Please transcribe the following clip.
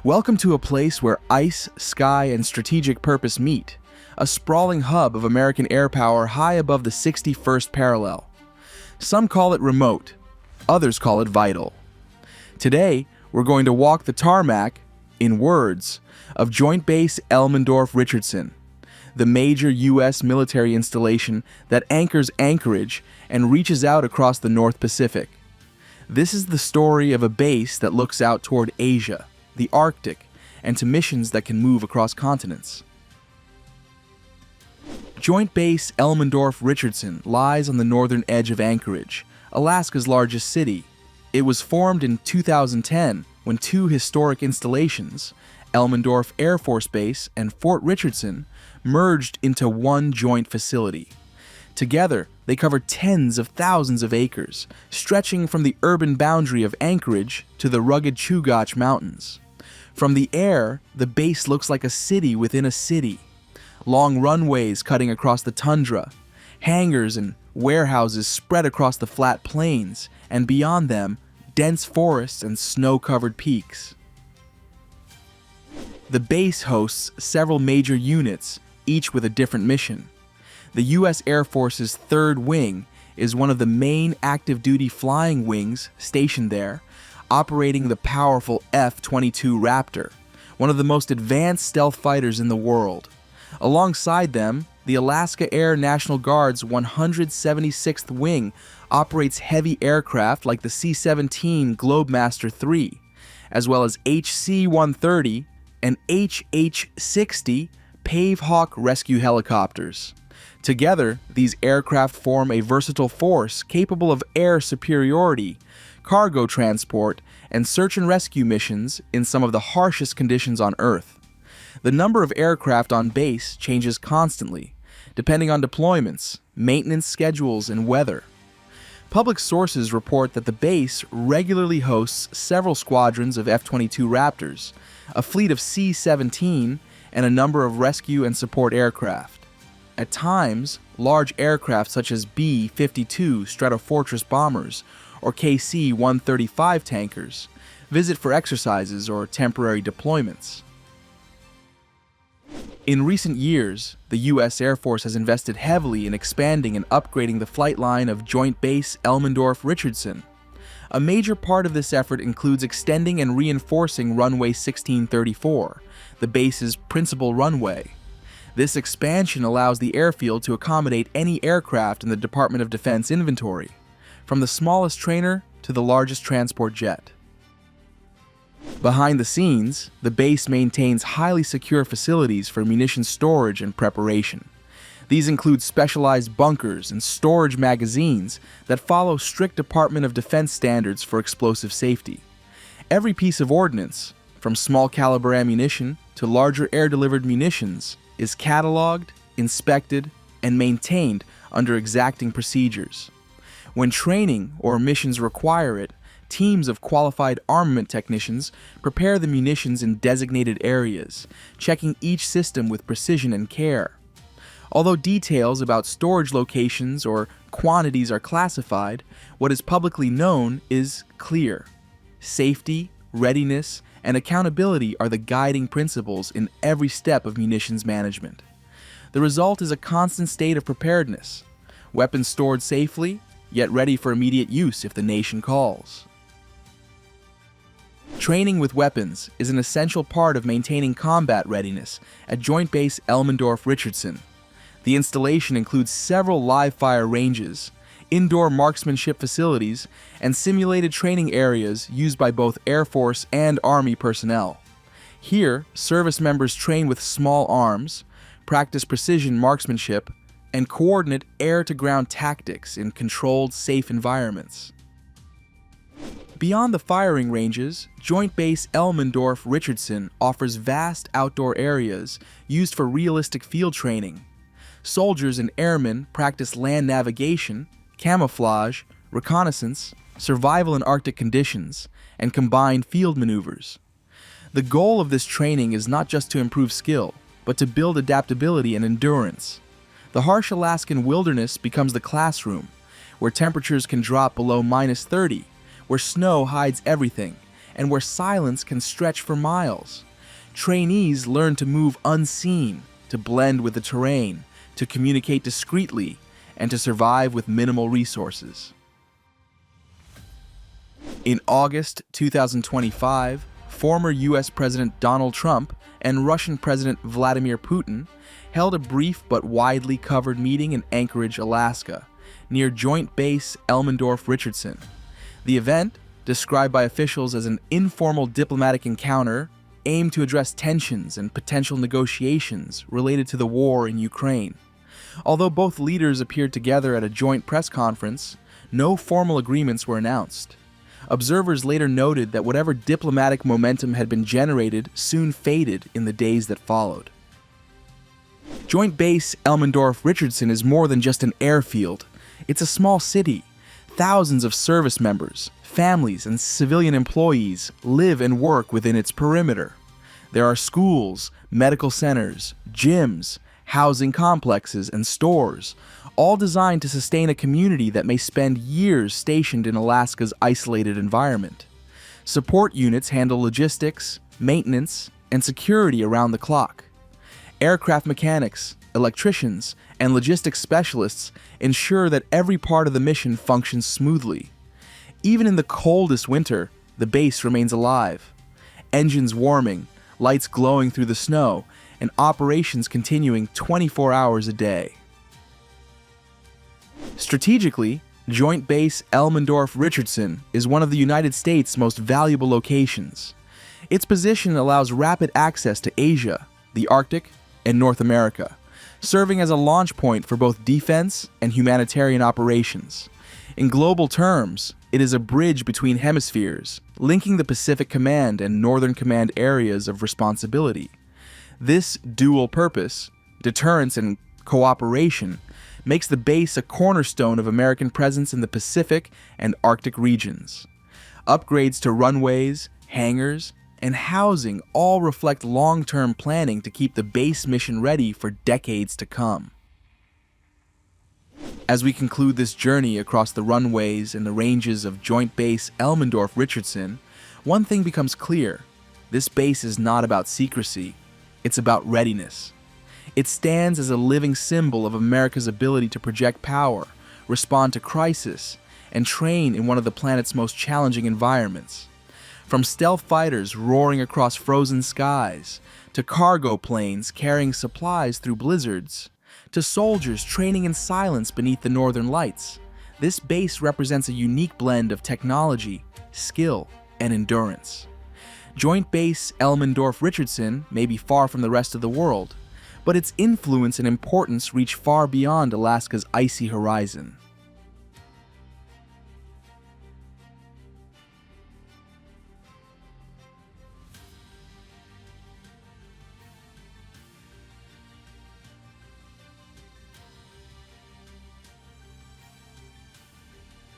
Welcome to a place where ice, sky, and strategic purpose meet, a sprawling hub of American air power high above the 61st parallel. Some call it remote, others call it vital. Today, we're going to walk the tarmac, in words, of Joint Base Elmendorf-Richardson, the major U.S. military installation that anchors Anchorage and reaches out across the North Pacific. This is the story of a base that looks out toward Asia, the Arctic, and to missions that can move across continents. Joint Base Elmendorf-Richardson lies on the northern edge of Anchorage, Alaska's largest city. It was formed in 2010 when two historic installations, Elmendorf Air Force Base and Fort Richardson, merged into one joint facility. Together, they cover tens of thousands of acres, stretching from the urban boundary of Anchorage to the rugged Chugach Mountains. From the air, the base looks like a city within a city. Long runways cutting across the tundra, hangars and warehouses spread across the flat plains, and beyond them, dense forests and snow-covered peaks. The base hosts several major units, each with a different mission. The U.S. Air Force's 3rd Wing is one of the main active-duty flying wings stationed there, operating the powerful F-22 Raptor, one of the most advanced stealth fighters in the world. Alongside them, the Alaska Air National Guard's 176th Wing operates heavy aircraft like the C-17 Globemaster III, as well as HC-130 and HH-60 Pavehawk rescue helicopters. Together, these aircraft form a versatile force capable of air superiority, cargo transport, and search and rescue missions in some of the harshest conditions on Earth. The number of aircraft on base changes constantly, depending on deployments, maintenance schedules, and weather. Public sources report that the base regularly hosts several squadrons of F-22 Raptors, a fleet of C-17, and a number of rescue and support aircraft. At times, large aircraft such as B-52 Stratofortress bombers or KC-135 tankers visit for exercises or temporary deployments. In recent years, the U.S. Air Force has invested heavily in expanding and upgrading the flight line of Joint Base Elmendorf-Richardson. A major part of this effort includes extending and reinforcing Runway 1634, the base's principal runway. This expansion allows the airfield to accommodate any aircraft in the Department of Defense inventory, from the smallest trainer to the largest transport jet. Behind the scenes, the base maintains highly secure facilities for munitions storage and preparation. These include specialized bunkers and storage magazines that follow strict Department of Defense standards for explosive safety. Every piece of ordnance, from small caliber ammunition to larger air-delivered munitions, is cataloged, inspected, and maintained under exacting procedures. When training or missions require it, teams of qualified armament technicians prepare the munitions in designated areas, checking each system with precision and care. Although details about storage locations or quantities are classified, what is publicly known is clear. Safety, readiness, and accountability are the guiding principles in every step of munitions management. The result is a constant state of preparedness, weapons stored safely, yet ready for immediate use if the nation calls. Training with weapons is an essential part of maintaining combat readiness at Joint Base Elmendorf-Richardson. The installation includes several live-fire ranges, indoor marksmanship facilities, and simulated training areas used by both Air Force and Army personnel. Here, service members train with small arms, practice precision marksmanship, and coordinate air-to-ground tactics in controlled, safe environments. Beyond the firing ranges, Joint Base Elmendorf-Richardson offers vast outdoor areas used for realistic field training. Soldiers and airmen practice land navigation, camouflage, reconnaissance, survival in Arctic conditions, and combined field maneuvers. The goal of this training is not just to improve skill, but to build adaptability and endurance. The harsh Alaskan wilderness becomes the classroom, where temperatures can drop below -30, where snow hides everything, and where silence can stretch for miles. Trainees learn to move unseen, to blend with the terrain, to communicate discreetly, and to survive with minimal resources. In August 2025, former US President Donald Trump and Russian President Vladimir Putin held a brief but widely covered meeting in Anchorage, Alaska, near Joint Base Elmendorf-Richardson. The event, described by officials as an informal diplomatic encounter, aimed to address tensions and potential negotiations related to the war in Ukraine. Although both leaders appeared together at a joint press conference, no formal agreements were announced. Observers later noted that whatever diplomatic momentum had been generated soon faded in the days that followed. Joint Base Elmendorf-Richardson is more than just an airfield. It's a small city. Thousands of service members, families, and civilian employees live and work within its perimeter. There are schools, medical centers, gyms, housing complexes, and stores, all designed to sustain a community that may spend years stationed in Alaska's isolated environment. Support units handle logistics, maintenance, and security around the clock. Aircraft mechanics, electricians, and logistics specialists ensure that every part of the mission functions smoothly. Even in the coldest winter, the base remains alive. Engines warming, lights glowing through the snow, and operations continuing 24 hours a day. Strategically, Joint Base Elmendorf-Richardson is one of the United States' most valuable locations. Its position allows rapid access to Asia, the Arctic, and North America, serving as a launch point for both defense and humanitarian operations. In global terms, it is a bridge between hemispheres, linking the Pacific Command and Northern Command areas of responsibility. This dual purpose, deterrence and cooperation, makes the base a cornerstone of American presence in the Pacific and Arctic regions. Upgrades to runways, hangars, and housing all reflect long-term planning to keep the base mission ready for decades to come. As we conclude this journey across the runways and the ranges of Joint Base Elmendorf-Richardson, one thing becomes clear: this base is not about secrecy, it's about readiness. It stands as a living symbol of America's ability to project power, respond to crisis, and train in one of the planet's most challenging environments. From stealth fighters roaring across frozen skies, to cargo planes carrying supplies through blizzards, to soldiers training in silence beneath the northern lights, this base represents a unique blend of technology, skill, and endurance. Joint Base Elmendorf-Richardson may be far from the rest of the world, but its influence and importance reach far beyond Alaska's icy horizon.